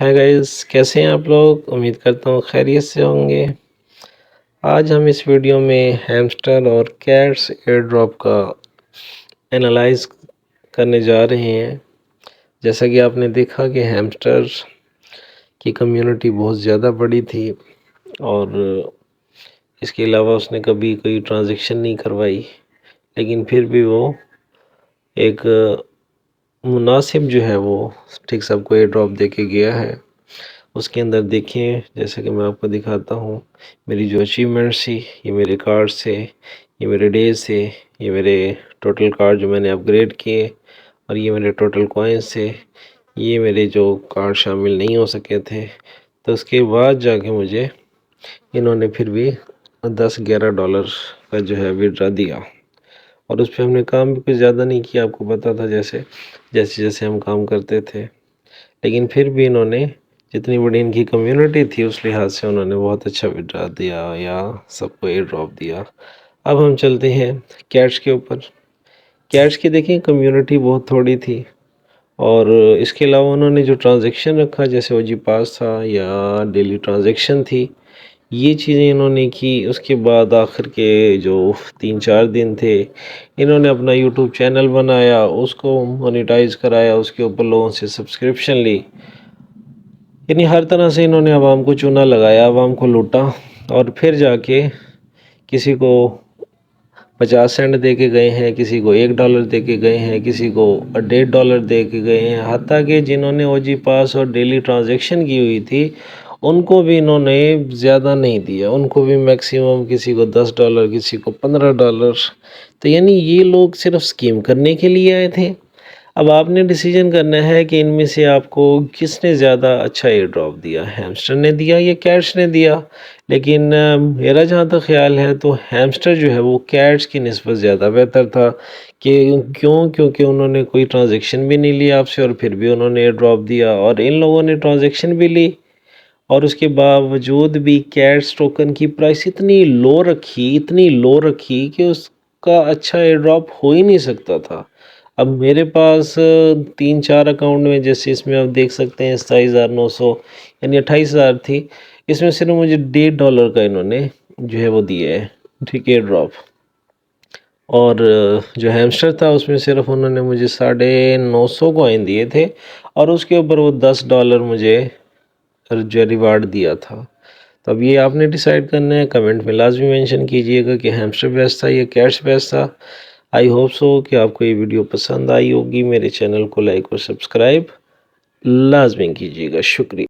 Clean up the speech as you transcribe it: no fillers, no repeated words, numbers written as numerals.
Hi guys, कैसे हैं आप लोग। उम्मीद करता हूँ खैरियत से होंगे। आज हम इस वीडियो में हैमस्टर और कैट्स एयर ड्रॉप का एनालाइज करने जा रहे हैं। जैसा कि आपने देखा कि हैमस्टर की कम्युनिटी बहुत ज़्यादा बड़ी थी और इसके अलावा उसने कभी कोई ट्रांजैक्शन नहीं करवाई, लेकिन फिर भी वो एक मुनासिब जो है वो ठीक सबको एयर ड्रॉप दे के गया है। उसके अंदर देखें, जैसे कि मैं आपको दिखाता हूँ, मेरी जो अचीवमेंट्स थी, ये मेरे कार्ड्स थे, ये मेरे डेज थे, ये मेरे टोटल कार्ड जो मैंने अपग्रेड किए, और ये मेरे टोटल कॉइन्स थे। ये मेरे जो कार्ड शामिल नहीं हो सके थे, तो उसके बाद जाके मुझे इन्होंने फिर भी $10-11 का जो है विड्रा दिया। और उस पर हमने काम भी कुछ ज़्यादा नहीं किया, आपको पता था जैसे जैसे जैसे हम काम करते थे, लेकिन फिर भी इन्होंने जितनी बड़ी इनकी कम्युनिटी थी उस लिहाज से उन्होंने बहुत अच्छा विड्रा दिया या सबको एयर ड्रॉप दिया। अब हम चलते हैं कैट्स के ऊपर। कैट्स की देखें कम्युनिटी बहुत थोड़ी थी, और इसके अलावा उन्होंने जो ट्रांजैक्शन रखा, जैसे ओजी पास था या डेली ट्रांजैक्शन थी, ये चीज़ें इन्होंने की। उसके बाद आखिर के जो 3-4 दिन थे, इन्होंने अपना यूट्यूब चैनल बनाया, उसको मोनेटाइज कराया, उसके ऊपर लोगों से सब्सक्रिप्शन ली। यानी हर तरह से इन्होंने आवाम को चूना लगाया, आवाम को लूटा, और फिर जाके किसी को 50 सेंट दे के गए हैं, किसी को $1 दे के गए हैं, किसी को $1.5 दे के गए हैं। हत्ता कि जिन्होंने ओजी पास और डेली ट्रांजैक्शन की हुई थी उनको भी इन्होंने ज़्यादा नहीं दिया, उनको भी मैक्सिमम किसी को $10, किसी को $15। तो यानी ये लोग सिर्फ स्कीम करने के लिए आए थे। अब आपने डिसीजन करना है कि इनमें से आपको किसने ज़्यादा अच्छा एयर ड्रॉप दिया, हैमस्टर ने दिया या कैट्स ने दिया। लेकिन मेरा जहाँ तक ख्याल है तो हैमस्टर जो है वो कैट्स की निस्बत ज़्यादा बेहतर था। कि क्योंकि उन्होंने कोई ट्रांजैक्शन भी नहीं लिया आपसे और फिर भी उन्होंने एयर ड्रॉप दिया, और इन लोगों ने ट्रांजैक्शन भी ली और उसके बावजूद भी कैट्स टोकन की प्राइस इतनी लो रखी, इतनी लो रखी कि उसका अच्छा एयर ड्रॉप हो ही नहीं सकता था। अब मेरे पास 3-4 अकाउंट में, जैसे इसमें आप देख सकते हैं 27,900 यानी 28,000 थी, इसमें सिर्फ मुझे $1.5 का इन्होंने जो है वो दिए है, ठीक है, ड्रॉप। और जो हैमस्टर था उसमें सिर्फ उन्होंने मुझे 950 कॉइन दिए थे, और उसके ऊपर वो $10 मुझे जो रिवार्ड दिया था। तो अब ये आपने डिसाइड करना है, कमेंट में लाजमी मेंशन कीजिएगा कि हैमस्टर बेस्ट था या कैट्स बेस्ट था। आई होप सो कि आपको ये वीडियो पसंद आई होगी। मेरे चैनल को लाइक और सब्सक्राइब लाजमी कीजिएगा। शुक्रिया।